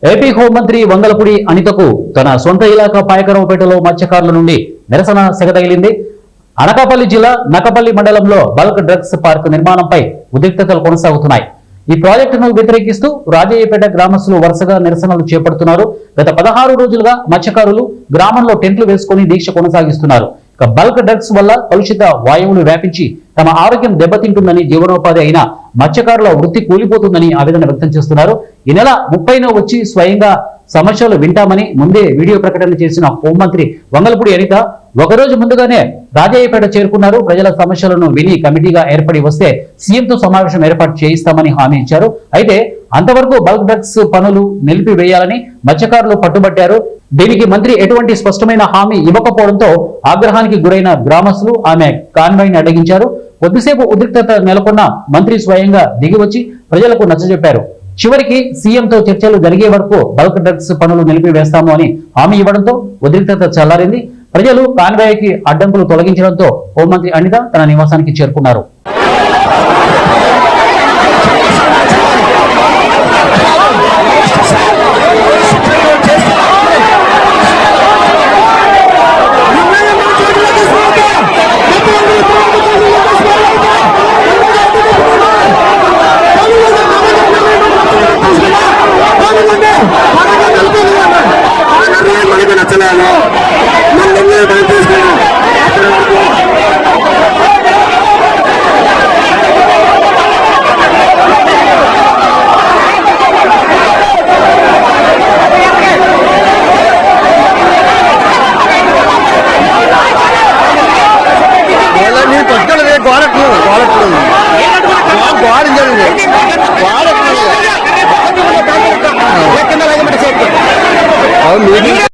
AP హోంమంత్రి వంగలపూడి అనితకు తన సొంత ఇలాకా పాయకరావుపేటలో మత్స్యకారుల నుండి నిరసన సెగతగిలింది. అనకాపల్లి జిల్లా నక్కపల్లి మండలంలో బల్క్ డ్రగ్స్ పార్క్ నిర్మాణంపై ఉద్రిక్తతలు కొనసాగుతున్నాయి. ఈ ప్రాజెక్టును వ్యతిరేకిస్తూ రాజయ్యపేట గ్రామస్తులు వరుసగా నిరసనలు చేపడుతున్నారు. గత 16 రోజులుగా మత్స్యకారులు గ్రామంలో టెంట్లు వేసుకుని దీక్ష కొనసాగిస్తున్నారు. బల్క్ డ్రగ్స్ వల్ల కలుషిత వాయువులు వ్యాపించి తమ ఆరోగ్యం దెబ్బతింటుందని, జీవనోపాధి అయిన మత్స్యకారుల వృత్తి కూలిపోతుందని ఆవేదన వ్యక్తం చేస్తున్నారు. ఈ నెల 30న వచ్చి స్వయంగా సమస్యలు వింటామని ముందే వీడియో ప్రకటన చేసిన హోంమంత్రి వంగలపూడి అనిత ఒకరోజు ముందుగానే రాజయ్యపేట చేరుకున్నారు. ప్రజల సమస్యలను విని కమిటీగా ఏర్పడి వస్తే సీఎంతో సమావేశం ఏర్పాటు చేయిస్తామని హామీ ఇచ్చారు. అయితే అంతవరకు బల్క్ డ్రగ్స్ పనులు నిలిపివేయాలని మత్స్యకారులు పట్టుబట్టారు. దీనికి మంత్రి ఎటువంటి స్పష్టమైన హామీ ఇవ్వకపోవడంతో ఆగ్రహానికి గురైన గ్రామస్తులు ఆమె కాన్వాయ్ని అడ్డగించారు. కొద్దిసేపు ఉద్రిక్తత నెలకొన్న మంత్రి స్వయంగా దిగివచ్చి ప్రజలకు నచ్చజెప్పారు. చివరికి సీఎంతో చర్చలు జరిగే వరకు బల్క్ డ్రగ్స్ పనులు నిలిపివేస్తాము అని హామీ ఇవ్వడంతో ఉద్రిక్తత చల్లారింది. ప్రజలు కాన్వాయ్కి అడ్డంకులు తొలగించడంతో హోంమంత్రి అనిత తన నివాసానికి చేరుకున్నారు. గోడ